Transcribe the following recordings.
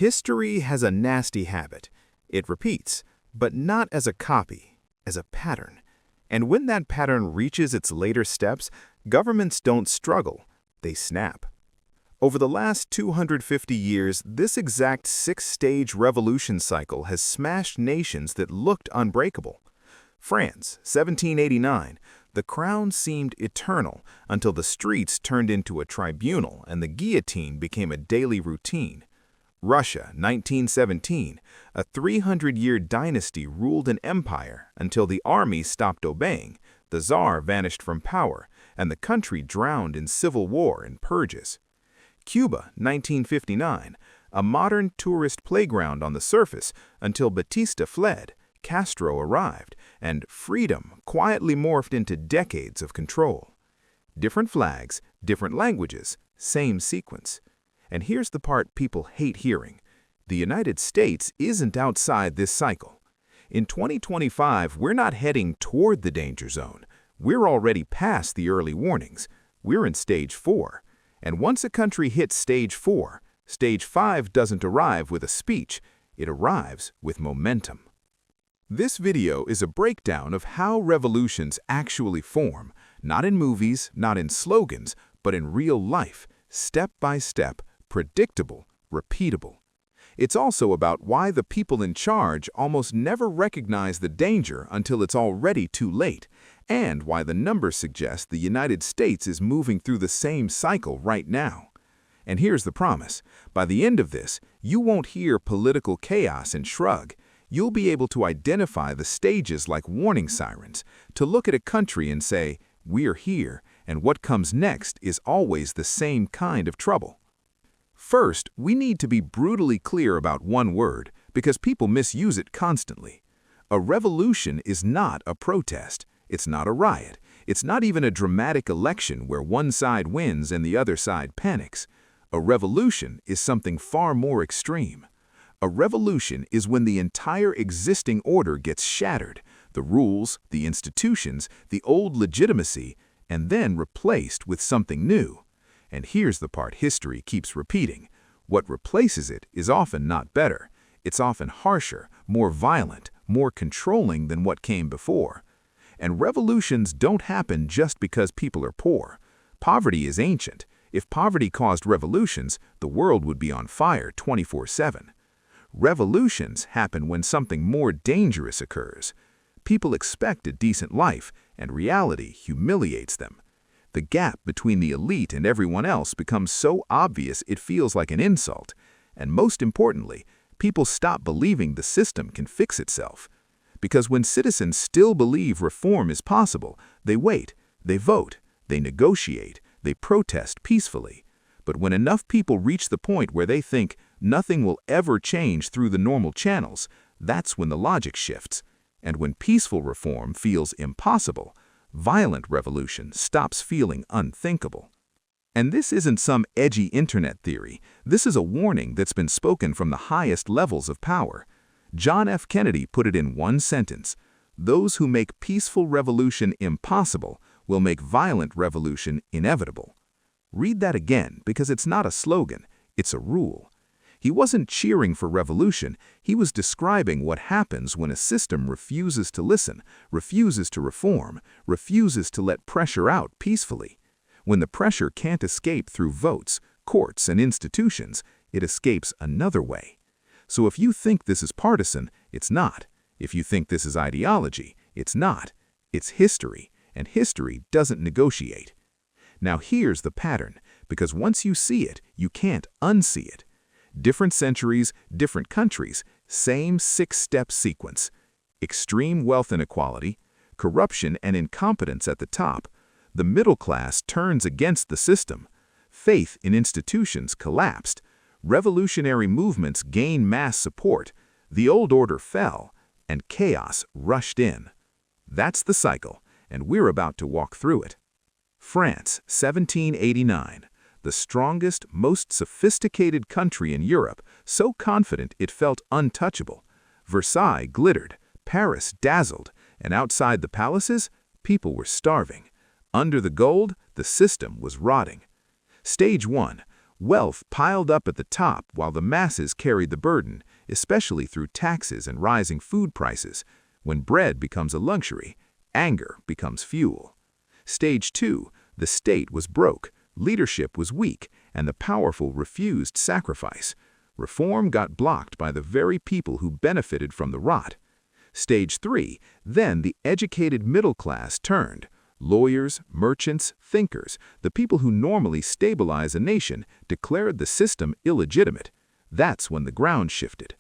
History has a nasty habit. It repeats, but not as a copy, as a pattern. And when that pattern reaches its later steps, governments don't struggle, they snap. Over the last 250 years, this exact six-stage revolution cycle has smashed nations that looked unbreakable. France, 1789, the crown seemed eternal until the streets turned into a tribunal and the guillotine became a daily routine. Russia, 1917, a 300-year dynasty ruled an empire until the army stopped obeying, the Tsar vanished from power, and the country drowned in civil war and purges. Cuba, 1959, a modern tourist playground on the surface until Batista fled, Castro arrived, and freedom quietly morphed into decades of control. Different flags, different languages, same sequence. And here's the part people hate hearing. The United States isn't outside this cycle. In 2025, we're not heading toward the danger zone. We're already past the early warnings. We're in stage 4. And once a country hits stage 4, stage 5 doesn't arrive with a speech, it arrives with momentum. This video is a breakdown of how revolutions actually form, not in movies, not in slogans, but in real life, step by step, predictable, repeatable. It's also about why the people in charge almost never recognize the danger until it's already too late, and why the numbers suggest the United States is moving through the same cycle right now. And here's the promise. By the end of this, you won't hear political chaos and shrug. You'll be able to identify the stages like warning sirens, to look at a country and say, we're here, and what comes next is always the same kind of trouble. First, we need to be brutally clear about one word, because people misuse it constantly. A revolution is not a protest. It's not a riot. It's not even a dramatic election where one side wins and the other side panics. A revolution is something far more extreme. A revolution is when the entire existing order gets shattered, the rules, the institutions, the old legitimacy, and then replaced with something new. And here's the part history keeps repeating. What replaces it is often not better. It's often harsher, more violent, more controlling than what came before. And revolutions don't happen just because people are poor. Poverty is ancient. If poverty caused revolutions, the world would be on fire 24/7. Revolutions happen when something more dangerous occurs. People expect a decent life, and reality humiliates them. The gap between the elite and everyone else becomes so obvious it feels like an insult. And most importantly, people stop believing the system can fix itself. Because when citizens still believe reform is possible, they wait, they vote, they negotiate, they protest peacefully. But when enough people reach the point where they think nothing will ever change through the normal channels, that's when the logic shifts. And when peaceful reform feels impossible, violent revolution stops feeling unthinkable. And this isn't some edgy internet theory. This is a warning that's been spoken from the highest levels of power. John F. Kennedy put it in one sentence: those who make peaceful revolution impossible will make violent revolution inevitable. Read that again, because it's not a slogan, it's a rule. He wasn't cheering for revolution, he was describing what happens when a system refuses to listen, refuses to reform, refuses to let pressure out peacefully. When the pressure can't escape through votes, courts, and institutions, it escapes another way. So if you think this is partisan, it's not. If you think this is ideology, it's not. It's history, and history doesn't negotiate. Now here's the pattern, because once you see it, you can't unsee it. Different centuries, different countries, same six-step sequence. Extreme wealth inequality, corruption and incompetence at the top. The middle class turns against the system. Faith in institutions collapsed. Revolutionary movements gained mass support. The old order fell, and chaos rushed in. That's the cycle, and we're about to walk through it. France, 1789. The strongest, most sophisticated country in Europe, so confident it felt untouchable. Versailles glittered, Paris dazzled, and outside the palaces, people were starving. Under the gold, the system was rotting. Stage 1. Wealth piled up at the top while the masses carried the burden, especially through taxes and rising food prices. When bread becomes a luxury, anger becomes fuel. Stage 2, the state was broke, leadership was weak, and the powerful refused sacrifice. Reform got blocked by the very people who benefited from the rot. Stage 3, then the educated middle class turned. Lawyers, merchants, thinkers, the people who normally stabilize a nation, declared the system illegitimate. That's when the ground shifted.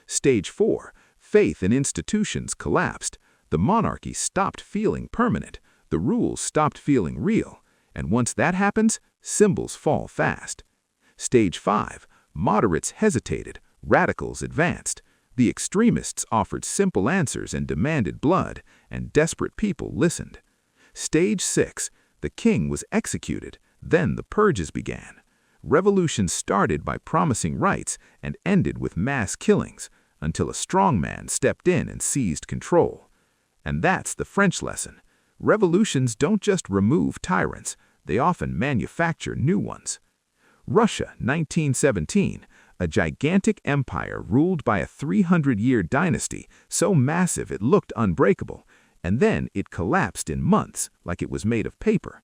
Stage 4, faith in institutions collapsed. The monarchy stopped feeling permanent. The rules stopped feeling real. And once that happens, symbols fall fast. Stage 5, moderates hesitated, radicals advanced. The extremists offered simple answers and demanded blood, and desperate people listened. Stage 6, the king was executed, then the purges began. Revolutions started by promising rights and ended with mass killings, until a strong man stepped in and seized control. And that's the French lesson. Revolutions don't just remove tyrants, they often manufacture new ones. Russia, 1917, a gigantic empire ruled by a 300-year dynasty so massive it looked unbreakable, and then it collapsed in months like it was made of paper.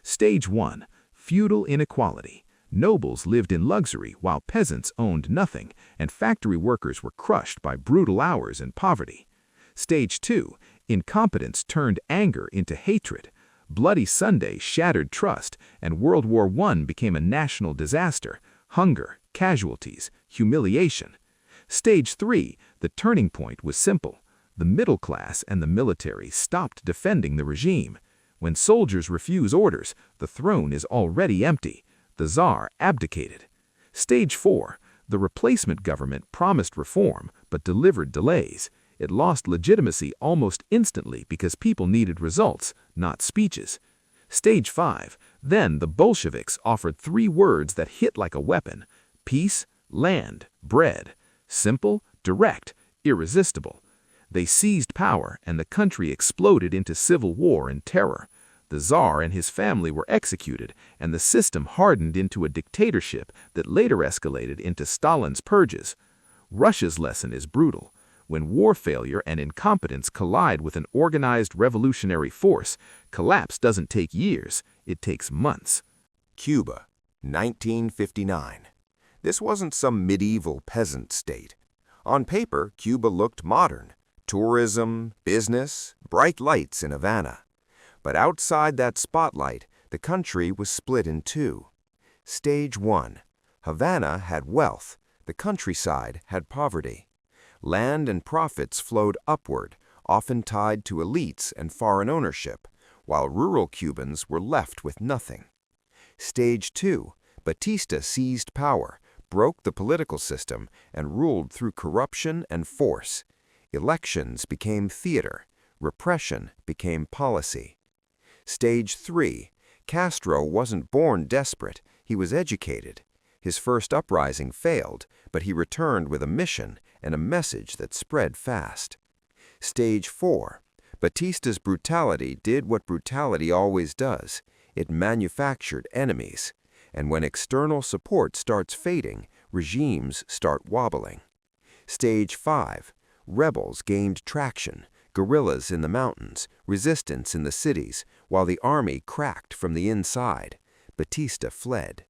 Stage 1, feudal inequality. Nobles lived in luxury while peasants owned nothing, and factory workers were crushed by brutal hours and poverty. Stage 2, incompetence turned anger into hatred. Bloody Sunday shattered trust, and World War I became a national disaster. Hunger, casualties, humiliation. Stage 3, the turning point was simple. The middle class and the military stopped defending the regime. When soldiers refuse orders, the throne is already empty. The Tsar abdicated. Stage 4, the replacement government promised reform but delivered delays. It lost legitimacy almost instantly because people needed results, not speeches. Stage 5, then the Bolsheviks offered 3 words that hit like a weapon: peace, land, bread. Simple, direct, irresistible. They seized power, and the country exploded into civil war and terror. The Tsar and his family were executed, and the system hardened into a dictatorship that later escalated into Stalin's purges. Russia's lesson is brutal. When war failure and incompetence collide with an organized revolutionary force, collapse doesn't take years, it takes months. Cuba, 1959. This wasn't some medieval peasant state. On paper, Cuba looked modern. Tourism, business, bright lights in Havana. But outside that spotlight, the country was split in two. Stage 1. Havana had wealth. The countryside had poverty. Land and profits flowed upward, often tied to elites and foreign ownership, while rural Cubans were left with nothing. Stage 2. Batista seized power, broke the political system, and ruled through corruption and force. Elections became theater. Repression became policy. Stage 3. Castro wasn't born desperate. He was educated. His first uprising failed, but he returned with a mission and a message that spread fast. Stage 4. Batista's brutality did what brutality always does. It manufactured enemies. And when external support starts fading, regimes start wobbling. Stage 5. Rebels gained traction, guerrillas in the mountains, resistance in the cities, while the army cracked from the inside. Batista fled.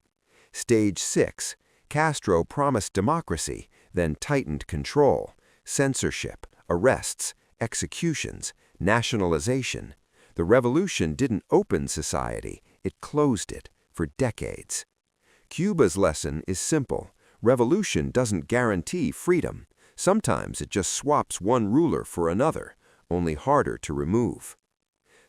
Stage 6. Castro promised democracy, then tightened control, censorship, arrests, executions, nationalization. The revolution didn't open society, it closed it for decades. Cuba's lesson is simple. Revolution doesn't guarantee freedom. Sometimes it just swaps one ruler for another, only harder to remove.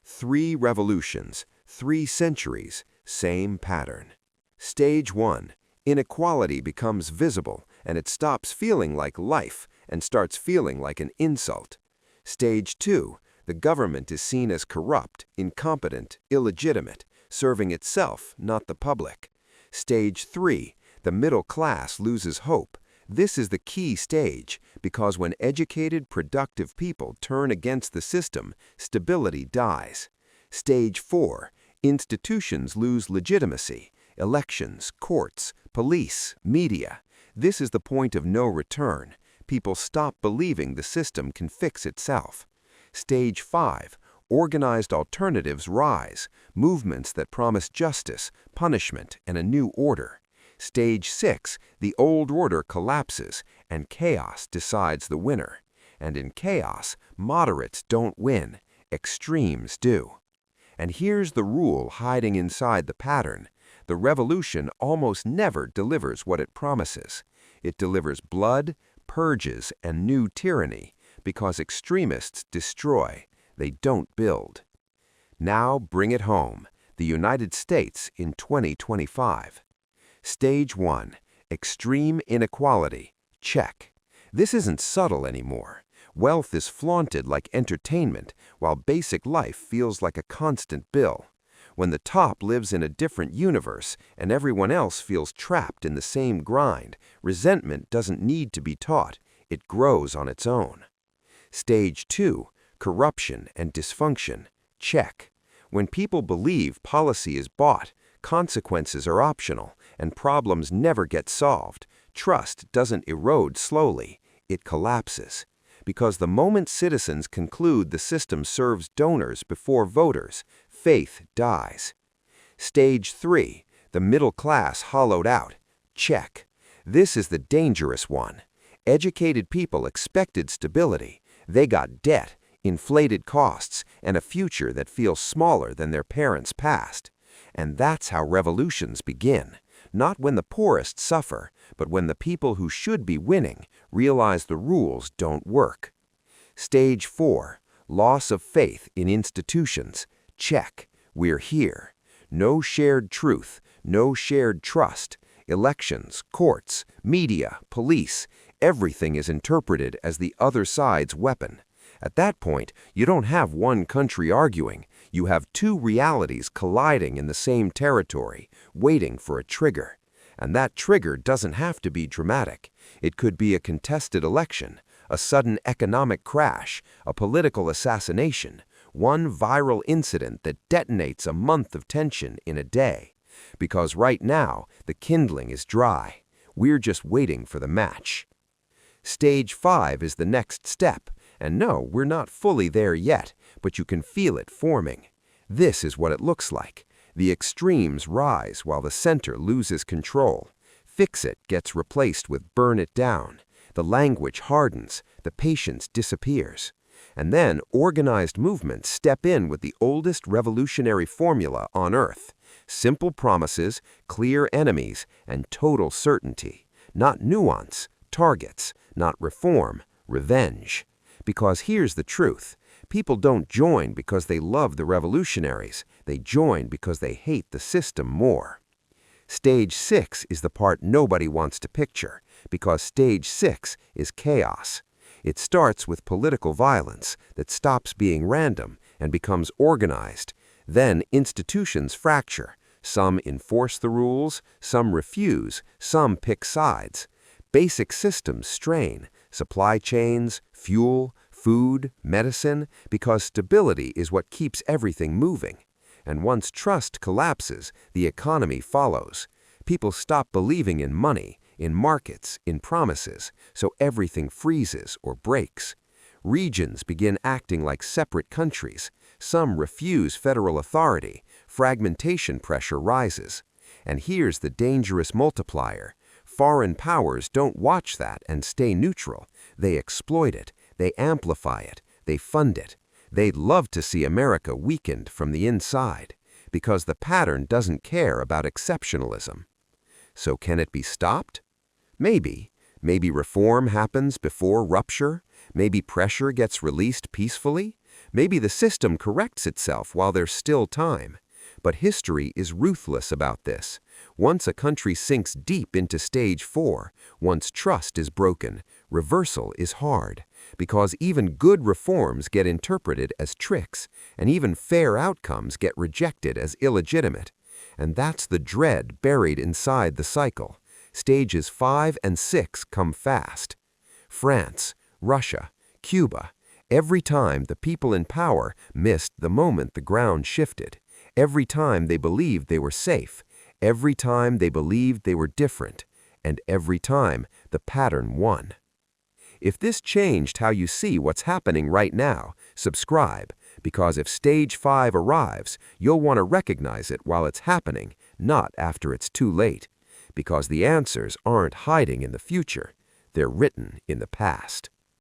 3 revolutions, 3 centuries, same pattern. Stage 1. Inequality becomes visible, and it stops feeling like life and starts feeling like an insult. Stage 2. The government is seen as corrupt, incompetent, illegitimate, serving itself, not the public. Stage 3. The middle class loses hope. This is the key stage, because when educated, productive people turn against the system, stability dies. Stage 4. Institutions lose legitimacy. Elections, courts, police, media. This is the point of no return. People stop believing the system can fix itself. Stage 5. Organized alternatives rise, movements that promise justice, punishment, and a new order. Stage 6. The old order collapses, and chaos decides the winner. And in chaos, moderates don't win, extremes do. And here's the rule hiding inside the pattern. The revolution almost never delivers what it promises. It delivers blood, purges, and new tyranny, because extremists destroy, they don't build. Now bring it home, the United States in 2025. Stage 1. Extreme inequality. Check. This isn't subtle anymore. Wealth is flaunted like entertainment, while basic life feels like a constant bill. When the top lives in a different universe and everyone else feels trapped in the same grind, resentment doesn't need to be taught. It grows on its own. Stage 2. Corruption and dysfunction. Check. When people believe policy is bought, consequences are optional, and problems never get solved, trust doesn't erode slowly, it collapses. Because the moment citizens conclude the system serves donors before voters, faith dies. Stage 3. The middle class hollowed out. Check. This is the dangerous one. Educated people expected stability. They got debt, inflated costs, and a future that feels smaller than their parents' past. And that's how revolutions begin. Not when the poorest suffer, but when the people who should be winning realize the rules don't work. Stage 4. Loss of faith in institutions. Check. We're here. No shared truth, no shared trust. Elections, courts, media, police, everything is interpreted as the other side's weapon. At that point, you don't have one country arguing. You have two realities colliding in the same territory, waiting for a trigger. And that trigger doesn't have to be dramatic. It could be a contested election, a sudden economic crash, a political assassination, one viral incident that detonates a month of tension in a day. Because right now, the kindling is dry. We're just waiting for the match. Stage 5 is the next step. And no, we're not fully there yet, but you can feel it forming. This is what it looks like. The extremes rise while the center loses control. Fix it gets replaced with burn it down. The language hardens, the patience disappears. And then organized movements step in with the oldest revolutionary formula on earth. Simple promises, clear enemies, and total certainty. Not nuance, targets, not reform, revenge. Because here's the truth. People don't join because they love the revolutionaries. They join because they hate the system more. Stage 6 is the part nobody wants to picture, because Stage 6 is chaos. It starts with political violence that stops being random and becomes organized. Then institutions fracture. Some enforce the rules, some refuse, some pick sides. Basic systems strain. Supply chains, fuel, food, medicine, because stability is what keeps everything moving. And once trust collapses, the economy follows. People stop believing in money, in markets, in promises, so everything freezes or breaks. Regions begin acting like separate countries. Some refuse federal authority. Fragmentation pressure rises. And here's the dangerous multiplier. Foreign powers don't watch that and stay neutral. They exploit it. They amplify it. They fund it. They'd love to see America weakened from the inside, because the pattern doesn't care about exceptionalism. So can it be stopped? Maybe. Maybe reform happens before rupture. Maybe pressure gets released peacefully. Maybe the system corrects itself while there's still time. But history is ruthless about this. Once a country sinks deep into Stage 4, once trust is broken, reversal is hard, because even good reforms get interpreted as tricks, and even fair outcomes get rejected as illegitimate. And that's the dread buried inside the cycle. Stages 5 and 6 come fast. France, Russia, Cuba, every time the people in power missed the moment the ground shifted. Every time they believed they were safe, Every time they believed they were different, and every time the pattern won. If this changed how you see what's happening right now, subscribe, because if stage 5 arrives, you'll want to recognize it while it's happening, not after it's too late, because the answers aren't hiding in the future, they're written in the past.